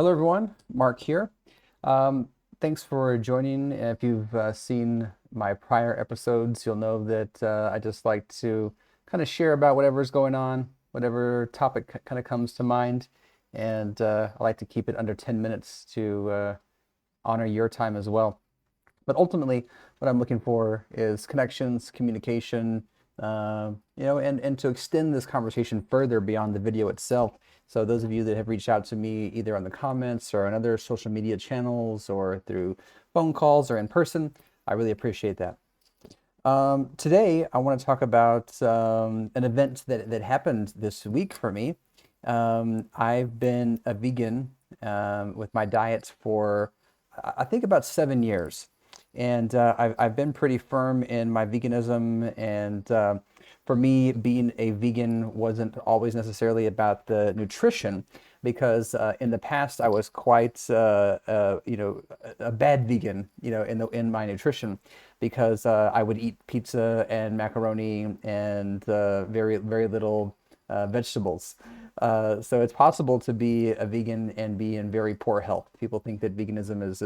Hello, everyone. Mark here. Um, Thanks for joining. If you've seen my prior episodes, you'll know that I just like to kind of share about whatever's going on, whatever topic kind of comes to mind. And I like to keep it under 10 minutes to honor your time as well. But ultimately, what I'm looking for is connections, communication, and to extend this conversation further beyond the video itself. So those of you that have reached out to me either on the comments or on other social media channels or through phone calls or in person, I really appreciate that. Today, I want to talk about an event that happened this week for me. I've been a vegan with my diet for, I think, about 7 years. And I've been pretty firm in my veganism. And for me, being a vegan wasn't always necessarily about the nutrition, because in the past I was quite, a bad vegan, in my nutrition, because I would eat pizza and macaroni and very, very little vegetables. So it's possible to be a vegan and be in very poor health. People think that veganism is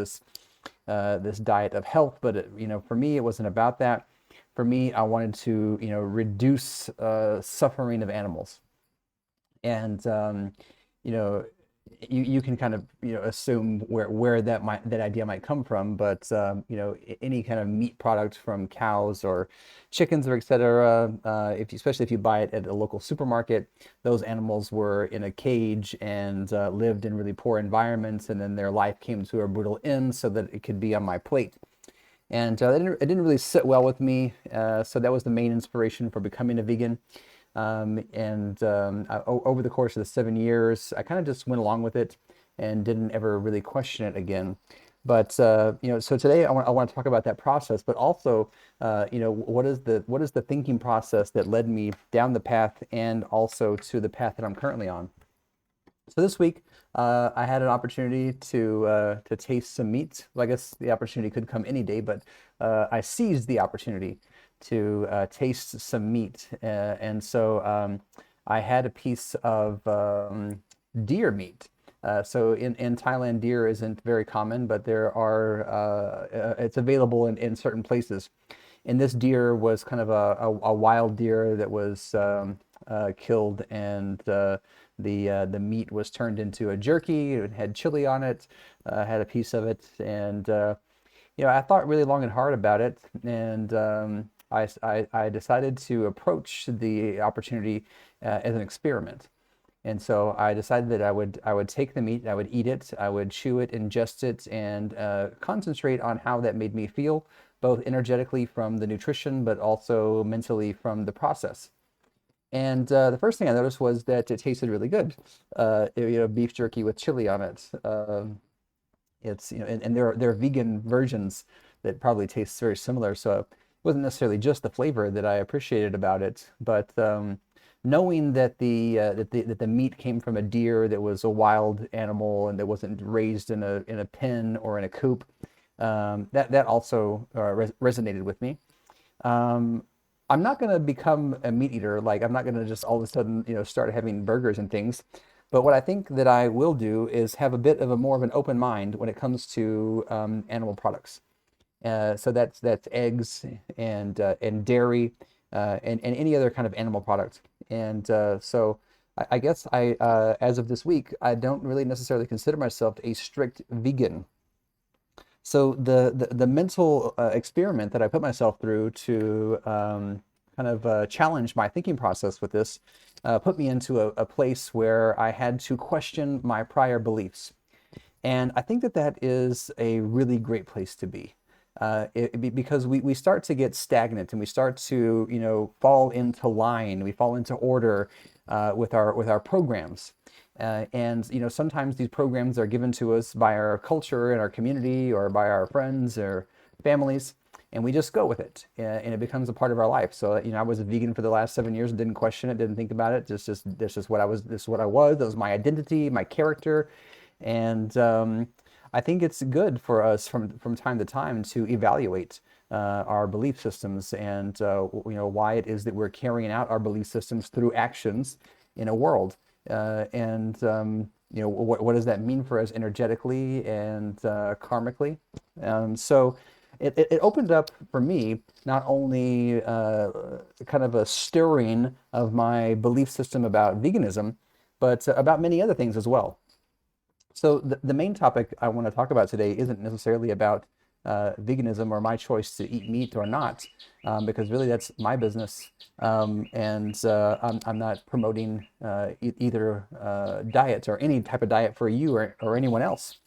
this diet of health, but for me, it wasn't about that. For me, I wanted to reduce suffering of animals. And you know you can kind of assume where that idea might come from, but any kind of meat product from cows or chickens or etc., especially if you buy it at a local supermarket, those animals were in a cage and lived in really poor environments, and then their life came to a brutal end so that it could be on my plate. And it didn't really sit well with me. So that was the main inspiration for becoming a vegan. Over the course of the 7 years, I kind of just went along with it and didn't ever really question it again. But so today I want to talk about that process, but also, what is the thinking process that led me down the path and also to the path that I'm currently on. So this week, I had an opportunity to taste some meat. Well, I guess the opportunity could come any day, but I seized the opportunity to taste some meat, and so I had a piece of deer meat. So in Thailand, deer isn't very common, but it's available in certain places. And this deer was kind of a wild deer that was killed, and the meat was turned into a jerky. It had chili on it. Had a piece of it, and I thought really long and hard about it, and I decided to approach the opportunity as an experiment. And so I decided that I would take the meat, I would eat it, I would chew it, ingest it, and concentrate on how that made me feel, both energetically from the nutrition, but also mentally from the process. And the first thing I noticed was that it tasted really good. Beef jerky with chili on it. It's and there are vegan versions that probably taste very similar. So it wasn't necessarily just the flavor that I appreciated about it, but knowing that the meat came from a deer that was a wild animal and that wasn't raised in a pen or in a coop, that also resonated with me. Um, I'm not going to become a meat eater. Like, I'm not going to just all of a sudden, start having burgers and things. But what I think that I will do is have a bit of a more of an open mind when it comes to animal products. So that's eggs and dairy, and any other kind of animal product. And so I guess as of this week, I don't really necessarily consider myself a strict vegan. So the mental experiment that I put myself through to kind of challenge my thinking process with this put me into a place where I had to question my prior beliefs. And I think that that is a really great place to be. Because we start to get stagnant and we start to, fall into line, we fall into order with our programs. And sometimes these programs are given to us by our culture and our community or by our friends or families, and we just go with it, and it becomes a part of our life. So I was a vegan for the last 7 years and didn't question it, didn't think about it. This is what I was. This is what I was. That was my identity, my character, and I think it's good for us from time to time to evaluate our belief systems, and why it is that we're carrying out our belief systems through actions in a world. And what does that mean for us energetically and karmically? So it opened up for me not only kind of a stirring of my belief system about veganism, but about many other things as well. So the main topic I want to talk about today isn't necessarily about veganism or my choice to eat meat or not, because really that's my business, and I'm not promoting either diet or any type of diet for you or anyone else.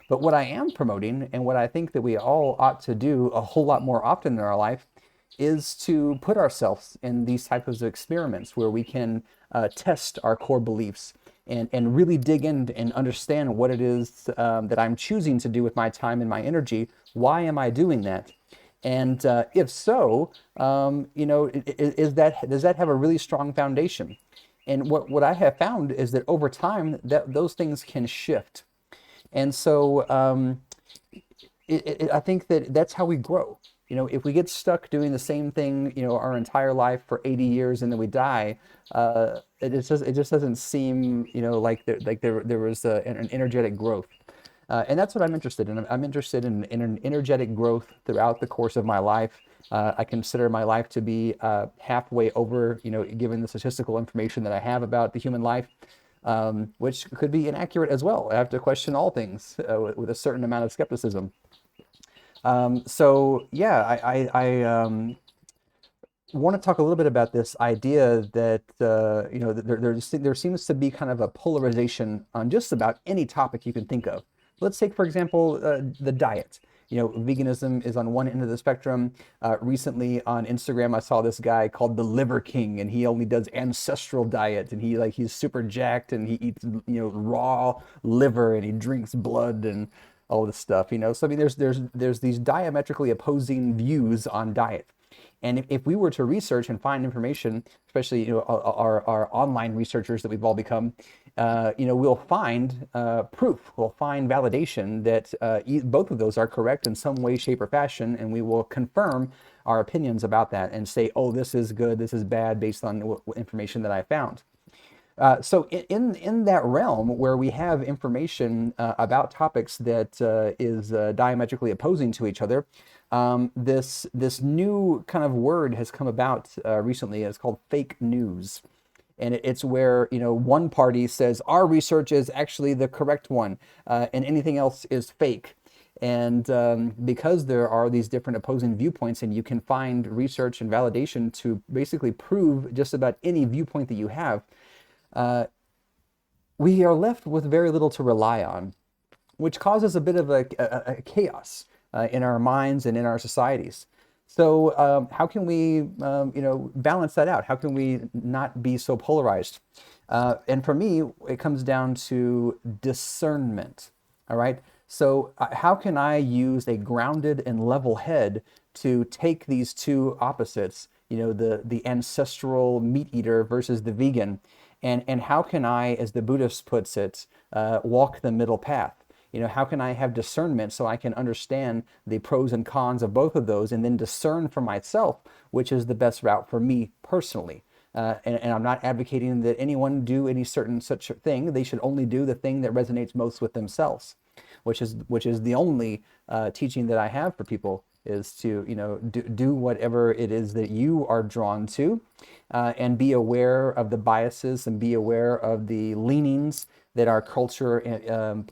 But what I am promoting, and what I think that we all ought to do a whole lot more often in our life, is to put ourselves in these types of experiments where we can test our core beliefs and really dig in and understand what it is that I'm choosing to do with my time and my energy. Why am I doing that? And if so, does that have a really strong foundation? And what I have found is that over time, that those things can shift. And so I think that that's how we grow. If we get stuck doing the same thing, our entire life for 80 years and then we die, it just doesn't seem, there was an energetic growth. And that's what I'm interested in. I'm interested in an energetic growth throughout the course of my life. I consider my life to be halfway over, given the statistical information that I have about the human life, which could be inaccurate as well. I have to question all things with a certain amount of skepticism. So yeah, I want to talk a little bit about this idea that there seems to be kind of a polarization on just about any topic you can think of. Let's take, for example, the diet. Veganism is on one end of the spectrum. Recently on Instagram, I saw this guy called the Liver King, and he only does ancestral diet, and he's super jacked, and he eats raw liver, and he drinks blood and all this stuff. So I mean, there's these diametrically opposing views on diet. And if we were to research and find information, especially our online researchers that we've all become, we'll find proof, we'll find validation that both of those are correct in some way, shape, or fashion, and we will confirm our opinions about that and say, oh, this is good, this is bad, based on what information that I found. So in that realm where we have information about topics that is diametrically opposing to each other, this new kind of word has come about recently. It's called fake news. And it's where, one party says our research is actually the correct one, and anything else is fake. And because there are these different opposing viewpoints, and you can find research and validation to basically prove just about any viewpoint that you have, we are left with very little to rely on, which causes a bit of a chaos in our minds and in our societies. So how can we, balance that out? How can we not be so polarized? And for me, it comes down to discernment. All right. So how can I use a grounded and level head to take these two opposites, the ancestral meat eater versus the vegan, and how can I, as the Buddhist puts it, walk the middle path? How can I have discernment so I can understand the pros and cons of both of those, and then discern for myself which is the best route for me personally? And I'm not advocating that anyone do any certain such thing. They should only do the thing that resonates most with themselves, which is the only teaching that I have for people, is to do whatever it is that you are drawn to, and be aware of the biases and be aware of the leanings that our culture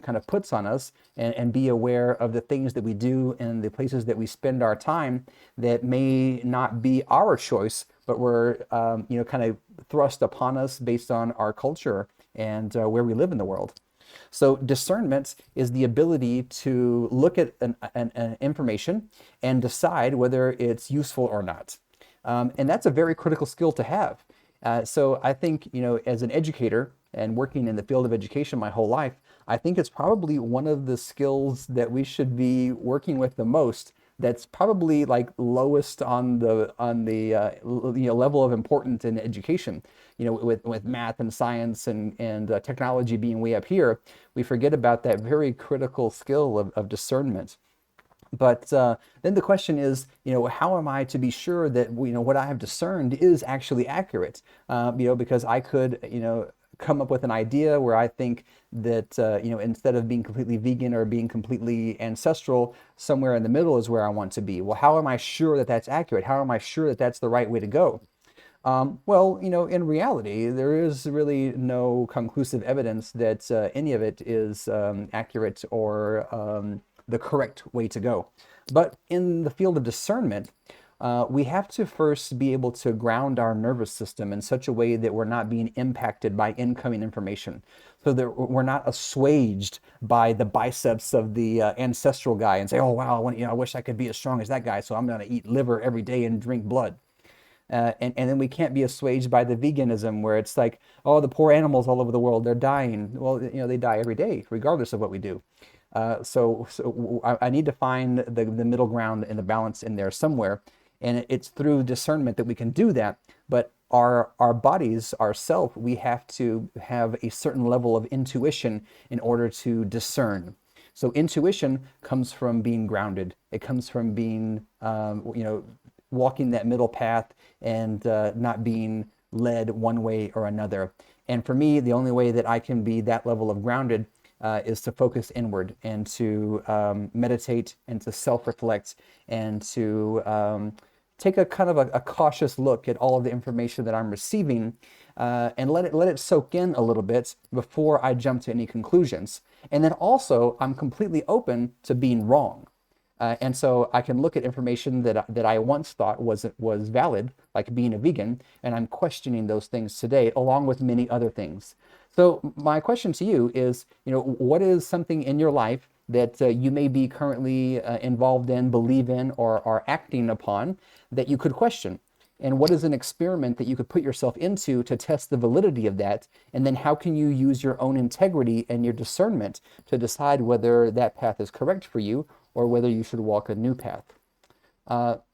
kind of puts on us, and be aware of the things that we do and the places that we spend our time that may not be our choice, but were kind of thrust upon us based on our culture and where we live in the world. So discernment is the ability to look at an information and decide whether it's useful or not. And that's a very critical skill to have. So I think, as an educator and working in the field of education my whole life, I think it's probably one of the skills that we should be working with the most. That's probably like lowest on the level of importance in education. With math and science and technology being way up here, we forget about that very critical skill of discernment. But then the question is, how am I to be sure that what I have discerned is actually accurate? Because I could, come up with an idea where I think that, instead of being completely vegan or being completely ancestral, somewhere in the middle is where I want to be. Well, how am I sure that that's accurate? How am I sure that that's the right way to go? Well, in reality, there is really no conclusive evidence that any of it is accurate or the correct way to go. But in the field of discernment, we have to first be able to ground our nervous system in such a way that we're not being impacted by incoming information, so that we're not assuaged by the biceps of the ancestral guy and say, "Oh wow, I wish I could be as strong as that guy, so I'm going to eat liver every day and drink blood." And then we can't be assuaged by the veganism where it's like, oh, the poor animals all over the world, they're dying. Well, they die every day, regardless of what we do. So I need to find the middle ground and the balance in there somewhere. And it's through discernment that we can do that. But our bodies, ourself, we have to have a certain level of intuition in order to discern. So intuition comes from being grounded. It comes from being, walking that middle path and not being led one way or another. And for me, the only way that I can be that level of grounded is to focus inward and to meditate and to self-reflect and to take a kind of a cautious look at all of the information that I'm receiving and let it soak in a little bit before I jump to any conclusions. And then also, I'm completely open to being wrong. And so I can look at information that I once thought was valid, like being a vegan, and I'm questioning those things today, along with many other things. So my question to you is, what is something in your life that you may be currently involved in, believe in, or are acting upon that you could question? And what is an experiment that you could put yourself into to test the validity of that? And then how can you use your own integrity and your discernment to decide whether that path is correct for you or whether you should walk a new path?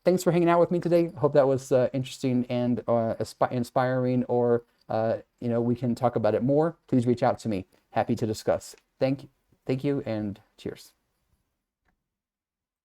Thanks for hanging out with me today. Hope that was interesting and inspiring, or we can talk about it more. Please reach out to me. Happy to discuss. Thank you, and cheers.